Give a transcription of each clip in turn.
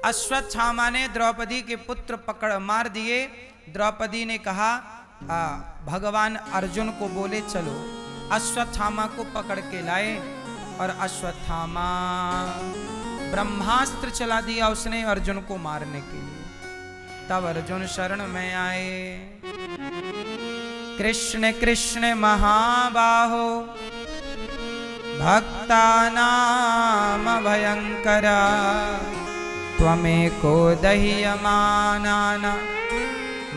अश्वत्थामा ने द्रौपदी के पुत्र पकड़ मार दिए। द्रौपदी ने कहा भगवान अर्जुन को बोले चलो। अश्वत्थामा को पकड़ के लाए और अश्वत्थामा ब्रह्मास्त्र चला दिया उसने अर्जुन को मारने के लिए। तब अर्जुन शरण में आए। कृष्ण कृष्ण महाबाहो भक्तानाम भयंकरा त्वमेको दह्यमानाना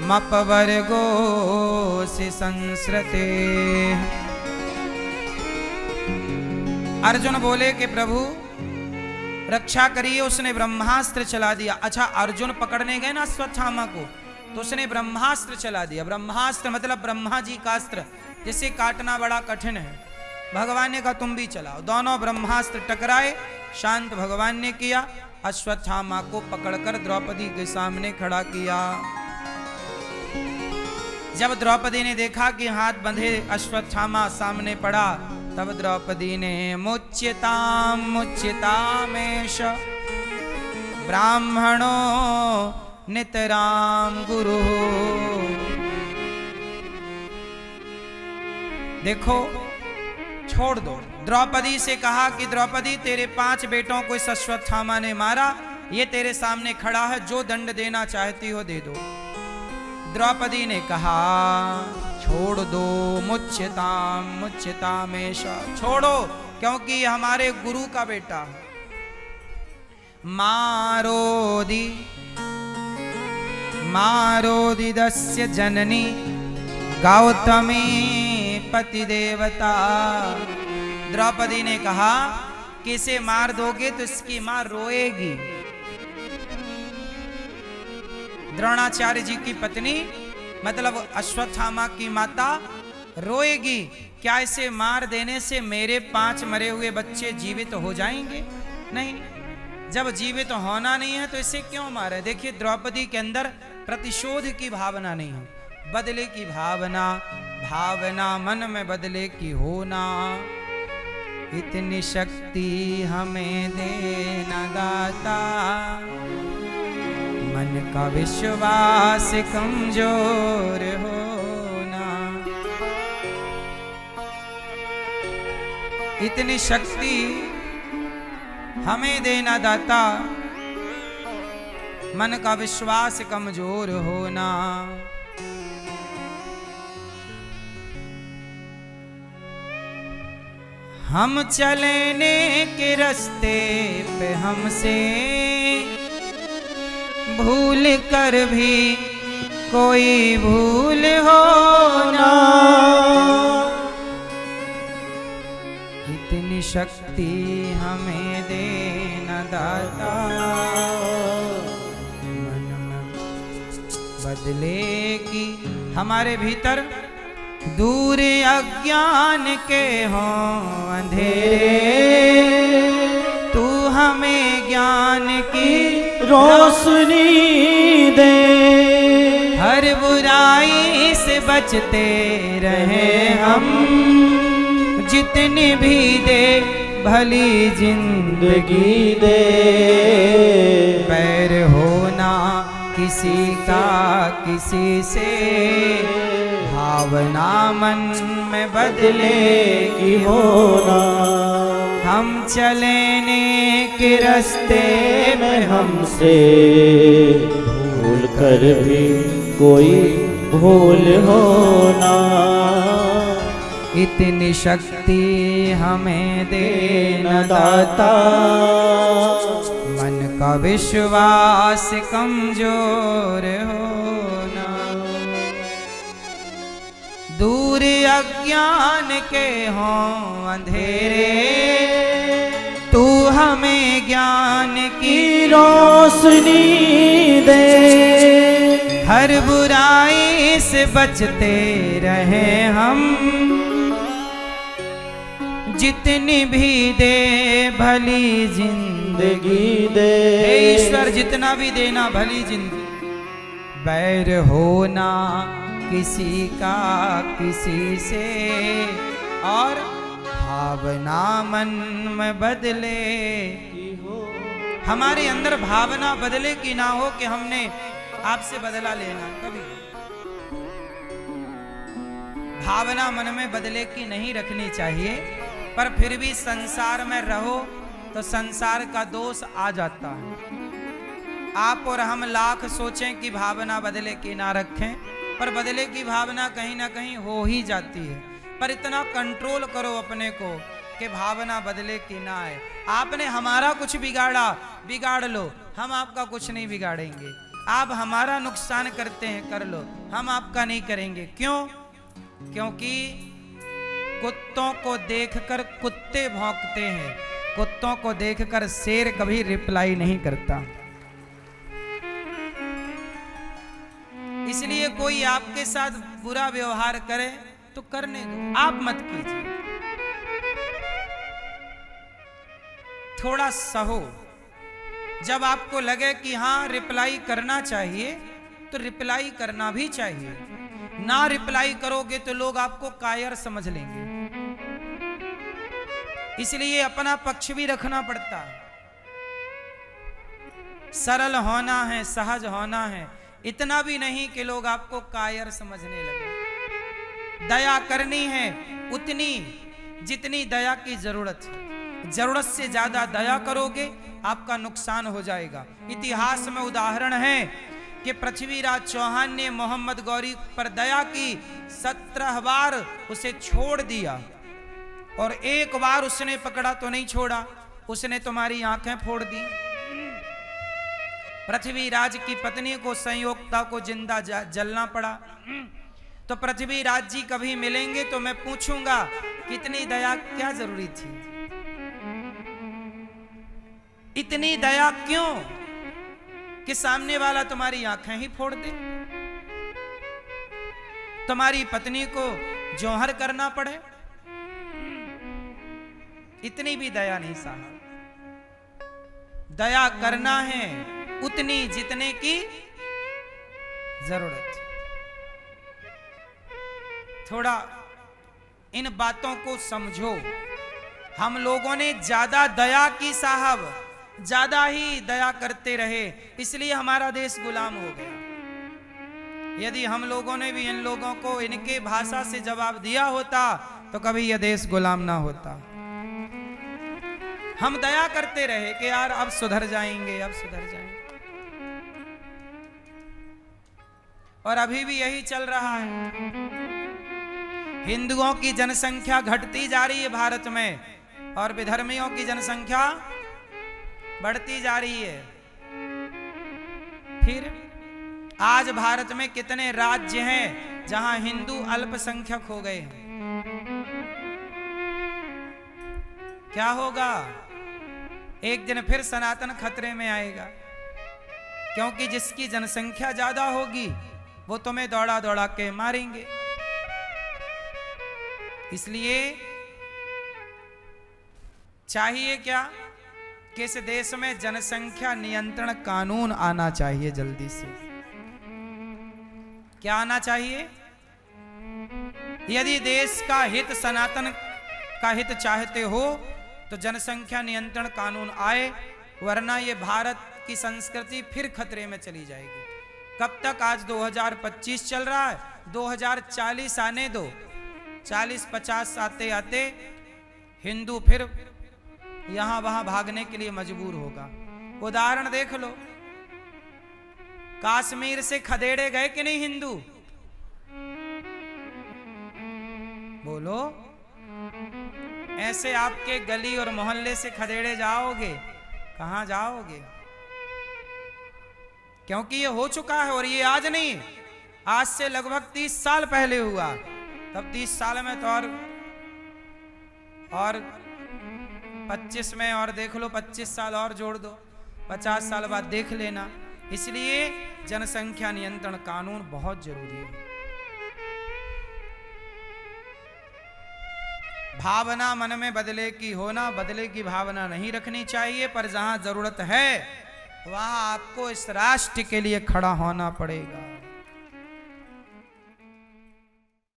मपवर्गोऽसि संस्रते। अर्जुन बोले कि प्रभु रक्षा करिए। उसने ब्रह्मास्त्र चला दिया। अच्छा, अर्जुन पकड़ने गए ना अश्वत्थामा को, तो उसने ब्रह्मास्त्र चला दिया। ब्रह्मास्त्र मतलब ब्रह्मा जी का अस्त्र, जिसे काटना बड़ा कठिन है। भगवान ने कहा तुम भी चलाओ। दोनों ब्रह्मास्त्र टकराए। शांत भगवान ने किया। अश्वत्थामा को पकड़कर द्रौपदी के सामने खड़ा किया। जब द्रौपदी ने देखा कि हाथ बंधे अश्वत्थामा सामने पड़ा, तब द्रौपदी ने मुच्यताम मुच्यतामेश ब्राह्मणो नितराम गुरु। देखो, छोड़ दो। द्रौपदी से कहा कि द्रौपदी तेरे 5 बेटों को इस अश्वत्थामा ने मारा, ये तेरे सामने खड़ा है, जो दंड देना चाहती हो दे दो। द्रौपदी ने कहा छोड़ दो। मुच्यताम मुच्यतामेश, छोड़ो, क्योंकि ये हमारे गुरु का बेटा है। मारोदि मारोदिदस्य जननी गौतमी पति देवता। द्रौपदी ने कहा कि इसे मार दोगे तो इसकी मां रोएगी। द्रोणाचार्य जी की पत्नी मतलब अश्वत्थामा की माता रोएगी। क्या इसे मार देने से मेरे 5 मरे हुए बच्चे जीवित हो जाएंगे? नहीं, जब जीवित होना नहीं है तो इसे क्यों मारे। देखिए, द्रौपदी के अंदर प्रतिशोध की भावना नहीं है, बदले की भावना मन में बदले की होना। इतनी शक्ति हमें देना दाता, मन का विश्वास कमजोर होना। इतनी शक्ति हमें देना दाता, मन का विश्वास कमजोर होना। हम चलने के रास्ते पे हमसे भूल कर भी कोई भूल हो ना। इतनी शक्ति हमें देना दाता, मन में बदले की हमारे भीतर दूर अज्ञान के हों अंधेरे, तू हमें ज्ञान की रोशनी दे। हर बुराई से बचते रहे हम, जितनी भी दे भली जिंदगी दे। बैर होना किसी का किसी से, भावना मन में बदलेगी होना। हम चलने के रास्ते में हमसे भूल कर भी कोई भूल होना। इतनी शक्ति हमें देना दाता, मन का विश्वास कमजोर होना। दूर अज्ञान के हों अंधेरे, तू हमें ज्ञान की रोशनी दे। हर बुराई से बचते रहे हम, जितनी भी दे भली जिंदगी दे। ईश्वर जितना भी देना भली जिंदगी। बैर होना किसी का किसी से, और भावना मन में बदले की हो। हमारे अंदर भावना बदले की ना हो कि हमने आपसे बदला लेना। कभी भावना मन में बदले की नहीं रखनी चाहिए, पर फिर भी संसार में रहो तो संसार का दोष आ जाता है। आप और हम लाख सोचें कि भावना बदले की ना रखें, पर बदले की भावना कहीं ना कहीं हो ही जाती है। पर इतना कंट्रोल करो अपने को कि भावना बदले की ना आए। आपने हमारा कुछ बिगाड़ा, बिगाड़ लो, हम आपका कुछ नहीं बिगाड़ेंगे। आप हमारा नुकसान करते हैं, कर लो, हम आपका नहीं करेंगे। क्यों? क्योंकि कुत्तों को देखकर कुत्ते भौंकते हैं, कुत्तों को देखकर शेर कभी रिप्लाई नहीं करता। इसलिए कोई आपके साथ बुरा व्यवहार करे तो करने दो, आप मत कीजिए। थोड़ा सहो। जब आपको लगे कि हाँ रिप्लाई करना चाहिए तो रिप्लाई करना भी चाहिए। ना रिप्लाई करोगे तो लोग आपको कायर समझ लेंगे। इसलिए अपना पक्ष भी रखना पड़ता है। सरल होना है, सहज होना है, इतना भी नहीं कि लोग आपको कायर समझने लगे। दया करनी है उतनी जितनी दया की जरूरत है। जरूरत से ज्यादा दया करोगे आपका नुकसान हो जाएगा। इतिहास में उदाहरण है कि पृथ्वीराज चौहान ने मोहम्मद गौरी पर दया की, 17 बार उसे छोड़ दिया और एक बार उसने पकड़ा तो नहीं छोड़ा, उसने तुम्हारी आंखें फोड़ दी। पृथ्वीराज की पत्नी को संयोगता को जिंदा जलना पड़ा। तो पृथ्वीराज जी कभी मिलेंगे तो मैं पूछूंगा कितनी दया क्या जरूरी थी, इतनी दया क्यों कि सामने वाला तुम्हारी आंखें ही फोड़ दे, तुम्हारी पत्नी को जौहर करना पड़े। इतनी भी दया नहीं साहब। दया करना है उतनी जितने की जरूरत। थोड़ा इन बातों को समझो। हम लोगों ने ज्यादा दया की साहब, ज्यादा ही दया करते रहे, इसलिए हमारा देश गुलाम हो गया। यदि हम लोगों ने भी इन लोगों को इनके भाषा से जवाब दिया होता तो कभी यह देश गुलाम ना होता। हम दया करते रहे कि यार अब सुधर जाएंगे, अब सुधर जाएंगे, और अभी भी यही चल रहा है। हिंदुओं की जनसंख्या घटती जा रही है भारत में और विधर्मियों की जनसंख्या बढ़ती जा रही है। फिर आज भारत में कितने राज्य हैं जहां हिंदू अल्पसंख्यक हो गए हैं। क्या होगा? एक दिन फिर सनातन खतरे में आएगा, क्योंकि जिसकी जनसंख्या ज्यादा होगी वो तुम्हें दौड़ा दौड़ा के मारेंगे। इसलिए चाहिए क्या कि इस देश में जनसंख्या नियंत्रण कानून आना चाहिए जल्दी से। क्या आना चाहिए? यदि देश का हित, सनातन का हित चाहते हो तो जनसंख्या नियंत्रण कानून आए, वरना ये भारत की संस्कृति फिर खतरे में चली जाएगी। कब तक? आज 2025 चल रहा है, 2040 आने दो। 40-50 आते आते हिंदू फिर यहां वहां भागने के लिए मजबूर होगा। उदाहरण देख लो, कश्मीर से खदेड़े गए कि नहीं हिंदू? बोलो। ऐसे आपके गली और मोहल्ले से खदेड़े जाओगे, कहां जाओगे? क्योंकि ये हो चुका है, और ये आज नहीं, आज से लगभग 30 साल पहले हुआ। तब 30 साल में तो और 25 में और देख लो, 25 साल और जोड़ दो, 50 साल बाद देख लेना। इसलिए जनसंख्या नियंत्रण कानून बहुत जरूरी है। भावना मन में बदले की होना, बदले की भावना नहीं रखनी चाहिए, पर जहां जरूरत है वहां आपको इस राष्ट्र के लिए खड़ा होना पड़ेगा।